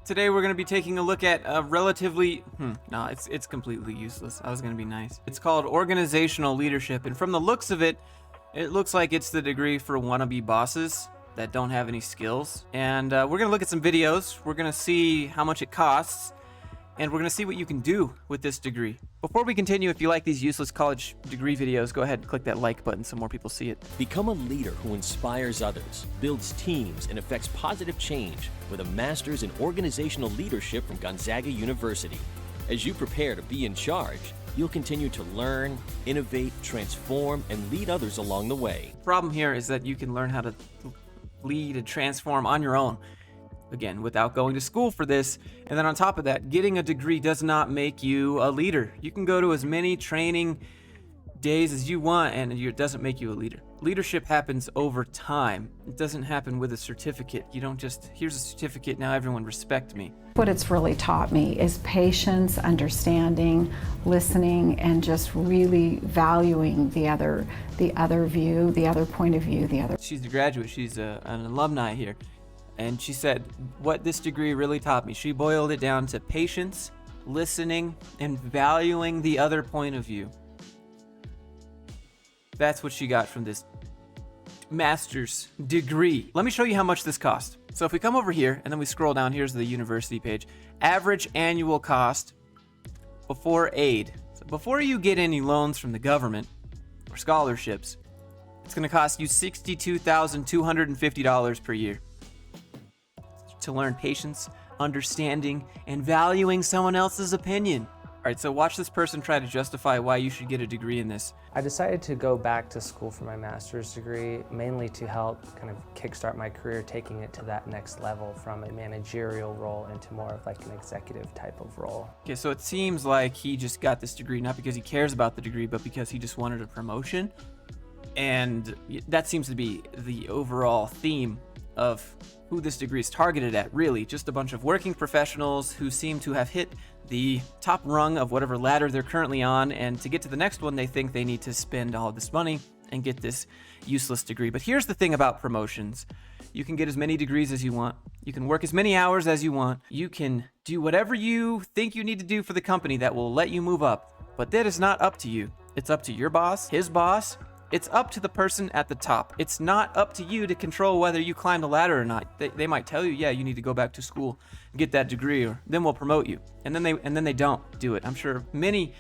Today we're going to be taking a look at a relatively, no, it's completely useless. I was going to be nice. It's called Organizational Leadership, and from the looks of it, it looks like it's the degree for wannabe bosses that don't have any skills. And we're going to look at some videos. We're going to see how much it costs, and we're going to see what you can do with this degree. Before we continue, if you like these useless college degree videos, go ahead and click that like button so more people see it. Become a leader who inspires others, builds teams, and affects positive change with a master's in organizational leadership from Gonzaga University. As you prepare to be in charge, you'll continue to learn, innovate, transform, and lead others along the way. The problem here is that you can learn how to lead and transform on your own. Again, without going to school for this. And then on top of that, getting a degree does not make you a leader. You can go to as many training days as you want, and it doesn't make you a leader. Leadership happens over time. It doesn't happen with a certificate. You don't just, here's a certificate, now everyone respect me. What it's really taught me is patience, understanding, listening, and just really valuing the other view, the other point of view, the other. She's a graduate, she's an alumni here. And she said, what this degree really taught me, she boiled it down to patience, listening, and valuing the other point of view. That's what she got from this master's degree. Let me show you how much this cost. So if we come over here and then we scroll down, here's the university page. Average annual cost before aid. So before you get any loans from the government or scholarships, it's going to cost you $62,250 per year to learn patience, understanding, and valuing someone else's opinion. All right, so watch this person try to justify why you should get a degree in this. I decided to go back to school for my master's degree, mainly to help kind of kickstart my career, taking it to that next level from a managerial role into more of like an executive type of role. Okay, so it seems like he just got this degree not because he cares about the degree, but because he just wanted a promotion. And that seems to be the overall theme of who this degree is targeted at, really. Just a bunch of working professionals who seem to have hit the top rung of whatever ladder they're currently on, and to get to the next one, they think they need to spend all of this money and get this useless degree. But here's the thing about promotions. You can get as many degrees as you want. You can work as many hours as you want. You can do whatever you think you need to do for the company that will let you move up. But that is not up to you. It's up to your boss, his boss. It's up to the person at the top. It's not up to you to control whether you climb the ladder or not. They might tell you, yeah, you need to go back to school, get that degree, or then we'll promote you. And then they don't do it. I'm sure many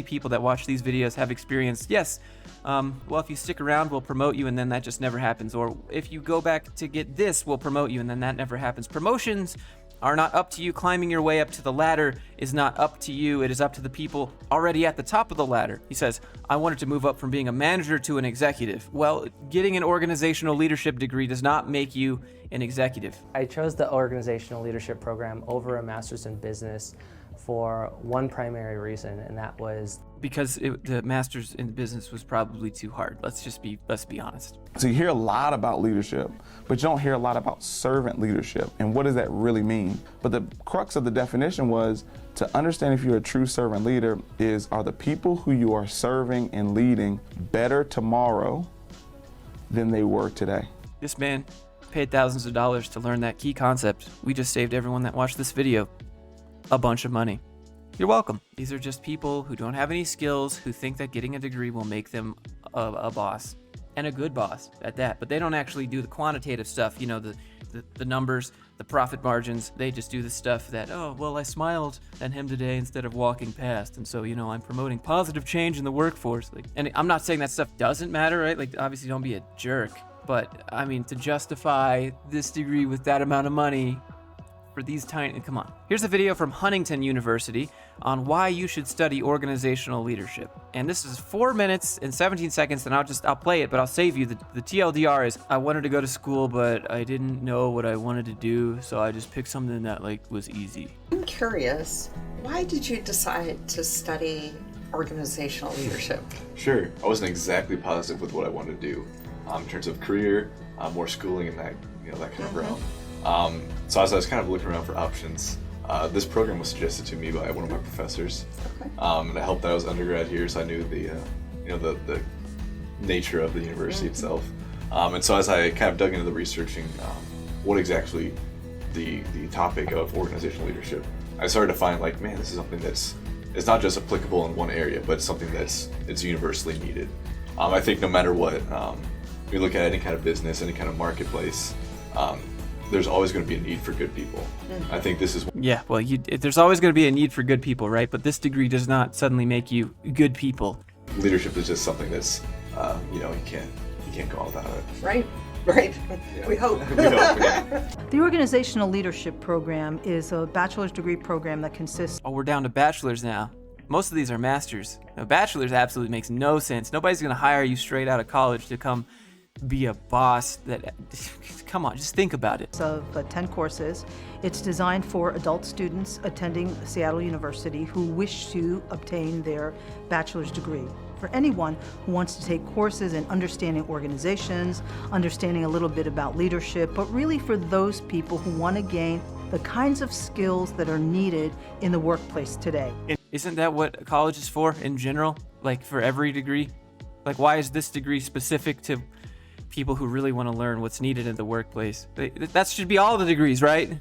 people that watch these videos have experienced, yes, well, if you stick around, we'll promote you, and then that just never happens. Or if you go back to get this, we'll promote you, and then that never happens. Promotions are not up to you. Climbing your way up to the ladder is not up to you. It is up to the people already at the top of the ladder. He says, I wanted to move up from being a manager to an executive. Well, getting an organizational leadership degree does not make you an executive. I chose the organizational leadership program over a master's in business for one primary reason, and that was because the master's in business was probably too hard. Let's be honest. So you hear a lot about leadership, but you don't hear a lot about servant leadership. And what does that really mean? But the crux of the definition was to understand if you're a true servant leader are the people who you are serving and leading better tomorrow than they were today? This man paid thousands of dollars to learn that key concept. We just saved everyone that watched this video a bunch of money. You're welcome. These are just people who don't have any skills, who think that getting a degree will make them a boss, and a good boss at that. But they don't actually do the quantitative stuff, you know, the numbers, the profit margins. They just do the stuff that, oh, well, I smiled at him today instead of walking past, and so, you know, I'm promoting positive change in the workforce. And I'm not saying that stuff doesn't matter, right? Like, obviously, don't be a jerk. But I mean, to justify this degree with that amount of money for these tiny, come on. Here's a video from Huntington University on why you should study organizational leadership. And this is 4 minutes and 17 seconds, and I'll play it, but I'll save you. The TLDR is, I wanted to go to school, but I didn't know what I wanted to do, so I just picked something that was easy. I'm curious, why did you decide to study organizational leadership? Sure, I wasn't exactly positive with what I wanted to do in terms of career, more schooling, and that kind of realm. So as I was kind of looking around for options, this program was suggested to me by one of my professors, and I helped that I was undergrad here, so I knew the nature of the university itself. And so as I kind of dug into the researching, what exactly the topic of organizational leadership, I started to find like, man, this is something it's not just applicable in one area, but it's something it's universally needed. I think no matter what, we look at any kind of business, any kind of marketplace, there's always going to be a need for good people. I think this is... Yeah, well, there's always going to be a need for good people, right? But this degree does not suddenly make you good people. Leadership is just something that's, you can't go all without it. Right. Yeah. We hope. Yeah. The Organizational Leadership Program is a bachelor's degree program that consists... Oh, we're down to bachelors now. Most of these are masters. Now, bachelor's absolutely makes no sense. Nobody's going to hire you straight out of college to come be a boss. Come on, just think about it. Of 10 courses. It's designed for adult students attending Seattle University who wish to obtain their bachelor's degree. For anyone who wants to take courses in understanding organizations, understanding a little bit about leadership, but really for those people who want to gain the kinds of skills that are needed in the workplace today. Isn't that what college is for in general? Like for every degree? Like why is this degree specific to people who really want to learn what's needed in the workplace? That should be all the degrees, right?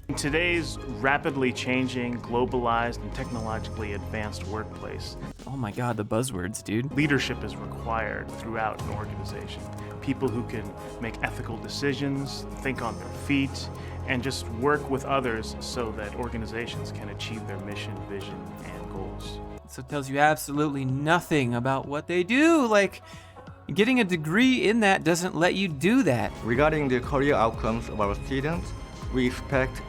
In today's rapidly changing, globalized, and technologically advanced workplace, Oh my God, the buzzwords, dude. leadership is required throughout an organization. People who can make ethical decisions, think on their feet, and just work with others so that organizations can achieve their mission, vision, and goals. So it tells you absolutely nothing about what they do. Like, getting a degree in that doesn't let you do that. Regarding the career outcomes of our students, we expect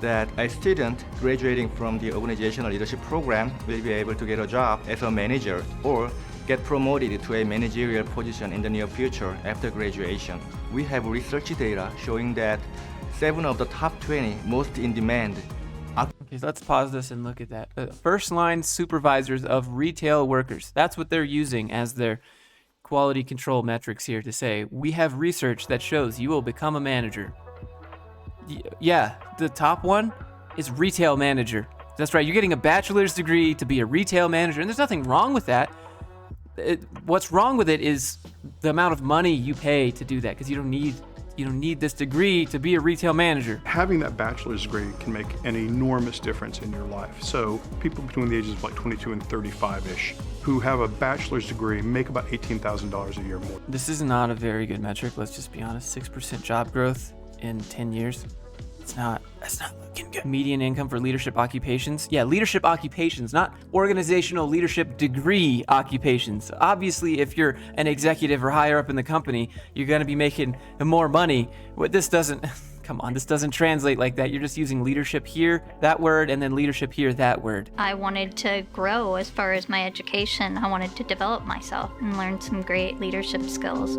that a student graduating from the organizational leadership program will be able to get a job as a manager or get promoted to a managerial position in the near future after graduation. We have research data showing that 7 of the top 20 most in demand. Okay, so let's pause this and look at that. First line supervisors of retail workers. That's what they're using as their quality control metrics here to say, we have research that shows you will become a manager. Yeah, the top one is retail manager. That's right, you're getting a bachelor's degree to be a retail manager, and there's nothing wrong with that. What's wrong with it is the amount of money you pay to do that, because you don't need this degree to be a retail manager. Having that bachelor's degree can make an enormous difference in your life. So people between the ages of like 22 and 35-ish who have a bachelor's degree make about $18,000 a year more. This is not a very good metric, let's just be honest. 6% job growth in 10 years. That's not looking good. Median income for leadership occupations. Yeah, leadership occupations, not organizational leadership degree occupations. Obviously, if you're an executive or higher up in the company, you're going to be making more money. What this doesn't, come on, this doesn't translate like that. You're just using leadership here, that word, and then leadership here, that word. I wanted to grow as far as my education. I wanted to develop myself and learn some great leadership skills.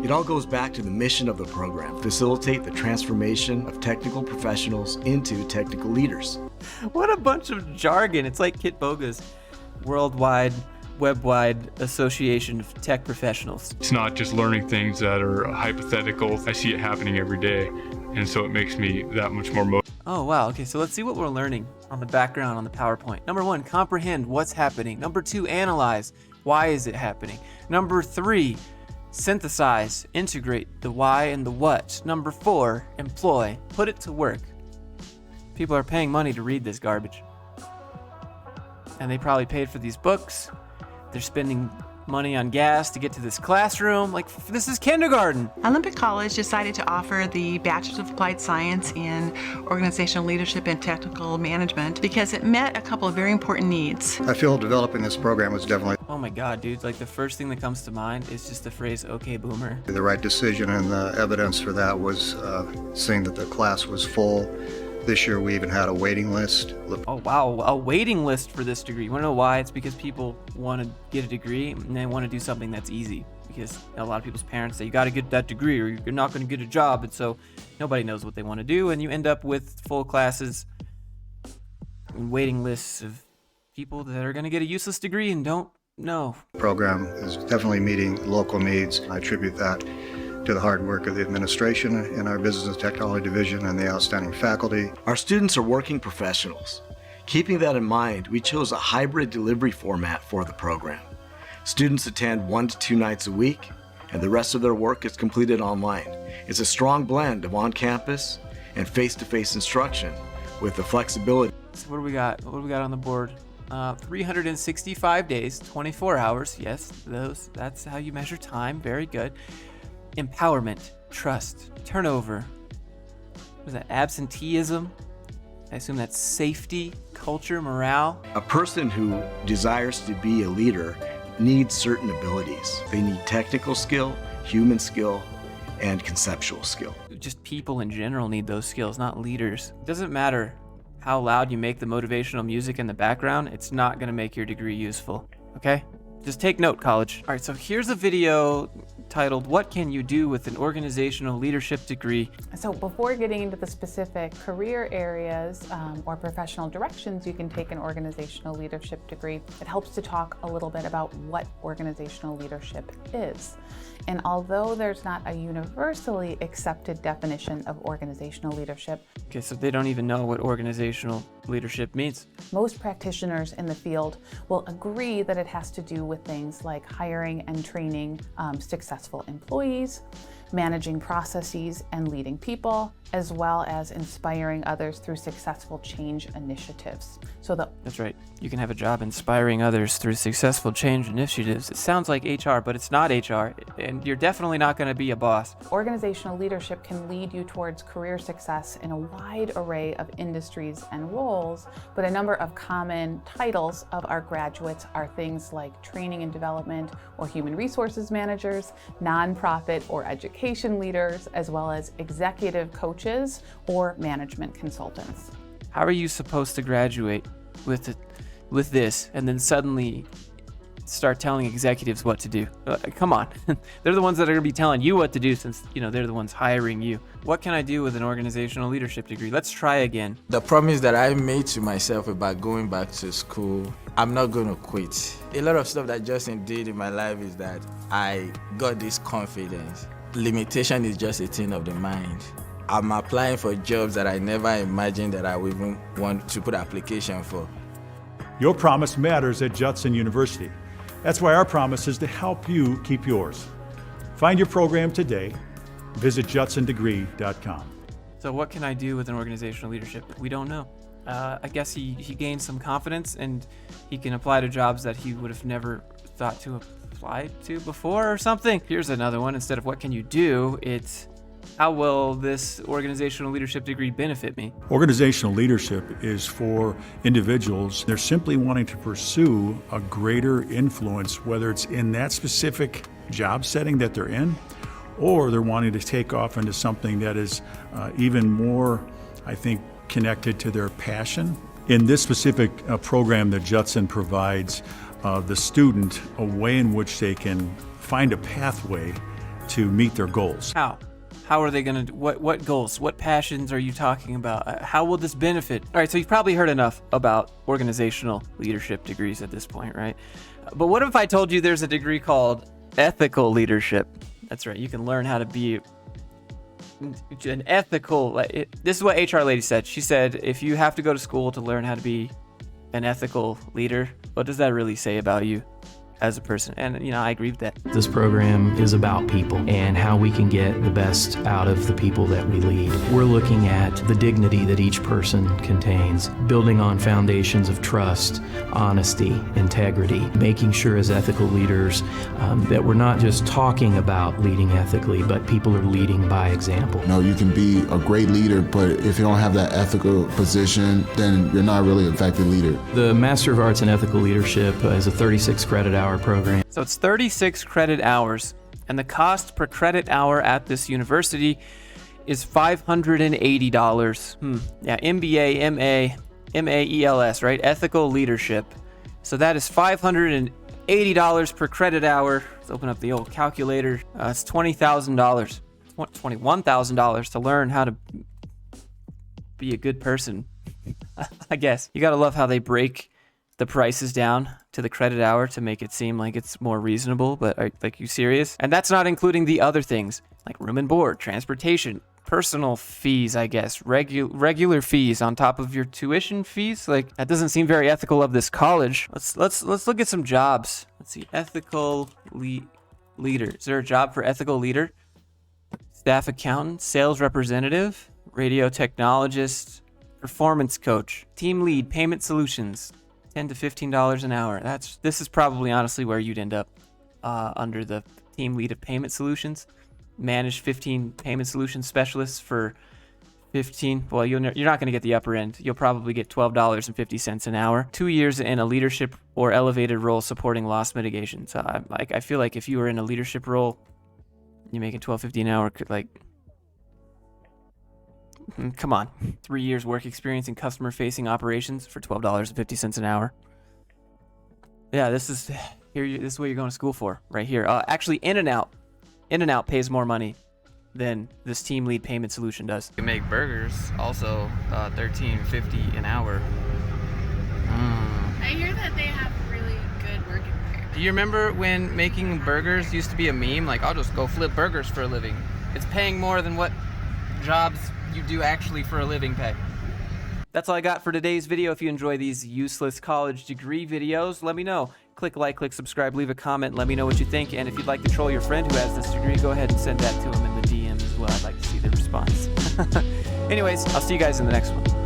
It all goes back to the mission of the program: facilitate the transformation of technical professionals into technical leaders. What a bunch of jargon. It's like Kit Boga's worldwide, web-wide association of tech professionals. It's not just learning things that are hypothetical. I see it happening every day, and so it makes me that much more motivated. Oh, wow. Okay, so let's see what we're learning on the background on the PowerPoint. Number 1, comprehend what's happening. Number 2, analyze. Why is it happening? Number 3, synthesize, integrate the why and the what. Number 4, employ, put it to work. People are paying money to read this garbage. And they probably paid for these books. They're spending money on gas to get to this classroom. Like, this is kindergarten. Olympic College decided to offer the Bachelor's of Applied Science in Organizational Leadership and Technical Management because it met a couple of very important needs. I feel developing this program was definitely... Oh my God, dude. Like, the first thing that comes to mind is just the phrase, okay, boomer. The right decision, and the evidence for that was seeing that the class was full. This year we even had a waiting list. Oh wow, a waiting list for this degree. You wanna know why? It's because people want to get a degree and they want to do something that's easy. Because a lot of people's parents say you gotta get that degree or you're not gonna get a job, and so nobody knows what they want to do, and you end up with full classes and waiting lists of people that are gonna get a useless degree and don't know. The program is definitely meeting local needs. I attribute that to the hard work of the administration in our Business and Technology Division and the outstanding faculty. Our students are working professionals. Keeping that in mind, we chose a hybrid delivery format for the program. Students attend 1 to 2 nights a week, and the rest of their work is completed online. It's a strong blend of on-campus and face-to-face instruction with the flexibility. So what do we got? What do we got on the board? 365 days, 24 hours. Yes, that's how you measure time. Very good. Empowerment, trust, turnover. What is that? Absenteeism? I assume that's safety, culture, morale. A person who desires to be a leader needs certain abilities. They need technical skill, human skill, and conceptual skill. Just people in general need those skills, not leaders. It doesn't matter how loud you make the motivational music in the background, it's not gonna make your degree useful, okay? Just take note, college. All right, so here's a video titled, What Can You Do with an Organizational Leadership Degree? So before getting into the specific career areas or professional directions you can take an organizational leadership degree, it helps to talk a little bit about what organizational leadership is. And although there's not a universally accepted definition of organizational leadership, okay, so they don't even know what organizational leadership means. Most practitioners in the field will agree that it has to do with things like hiring and training successful employees, managing processes and leading people, as well as inspiring others through successful change initiatives. That's right. You can have a job inspiring others through successful change initiatives. It sounds like HR, but it's not HR, and you're definitely not going to be a boss. Organizational leadership can lead you towards career success in a wide array of industries and roles, but a number of common titles of our graduates are things like training and development or human resources managers, nonprofit or education leaders, as well as executive coaches or management consultants. How are you supposed to graduate with this and then suddenly start telling executives what to do? Come on. They're the ones that are going to be telling you what to do since, they're the ones hiring you. What can I do with an organizational leadership degree? Let's try again. The promise that I made to myself about going back to school, I'm not going to quit. A lot of stuff that Justin did in my life is that I got this confidence. Limitation is just a thing of the mind. I'm applying for jobs that I never imagined that I would even want to put application for. Your promise matters at Judson University. That's why our promise is to help you keep yours. Find your program today. Visit judsondegree.com. So what can I do with an organizational leadership? We don't know. I guess he gained some confidence and he can apply to jobs that he would have never thought to apply to before or something. Here's another one. Instead of what can you do, it's how will this organizational leadership degree benefit me? Organizational leadership is for individuals. They're simply wanting to pursue a greater influence, whether it's in that specific job setting that they're in, or they're wanting to take off into something that is even more, I think, connected to their passion. In this specific program that Judson provides the student a way in which they can find a pathway to meet their goals. How are they going to, what goals, what passions are you talking about? How will this benefit? All right, so you've probably heard enough about organizational leadership degrees at this point, right? But what if I told you there's a degree called ethical leadership? That's right, you can learn how to be an ethical, this is what HR lady said. She said, if you have to go to school to learn how to be an ethical leader, what does that really say about you as a person? And I agree with that. This program is about people and how we can get the best out of the people that we lead. We're looking at the dignity that each person contains, building on foundations of trust, honesty, integrity, making sure as ethical leaders that we're not just talking about leading ethically, but people are leading by example. You can be a great leader, but if you don't have that ethical position, then you're not really an effective leader. The Master of Arts in Ethical Leadership is a 36 credit hour program. So it's 36 credit hours, and the cost per credit hour at this university is $580. Yeah, MBA, MA, ELS, right? Ethical leadership. So that is $580 per credit hour. Let's open up the old calculator. It's $20,000, $21,000 to learn how to be a good person. I guess. You gotta love how they break the prices down to the credit hour to make it seem like it's more reasonable, but are you serious? And that's not including the other things like room and board, transportation, personal fees, I guess, regular fees on top of your tuition fees. That doesn't seem very ethical of this college. Let's look at some jobs. Let's see, ethical leader. Is there a job for ethical leader? Staff accountant, sales representative, radio technologist, performance coach, team lead, payment solutions, $10 to $15 an hour. This is probably honestly where you'd end up under the team lead of payment solutions. Manage 15 payment solution specialists for 15. Well, you're not going to get the upper end. You'll probably get $12.50 an hour. 2 years in a leadership or elevated role supporting loss mitigation. So I feel like if you were in a leadership role, you're making $12.50 an hour. Come on, 3 years work experience in customer-facing operations for $12.50 an hour. Yeah, this is what you're going to school for right here. Actually, In-N-Out pays more money than this team lead payment solution does. You can make burgers, also $13.50 an hour. I hear that they have really good work environment. Do you remember when making burgers used to be a meme? Like, I'll just go flip burgers for a living. It's paying more than what jobs you do actually for a living pay. That's all I got for today's video. If you enjoy these useless college degree videos, let me know. Click like, click subscribe, leave a comment, let me know what you think. And if you'd like to troll your friend who has this degree, go ahead and send that to him in the DM as well. I'd like to see the response. Anyways, I'll see you guys in the next one.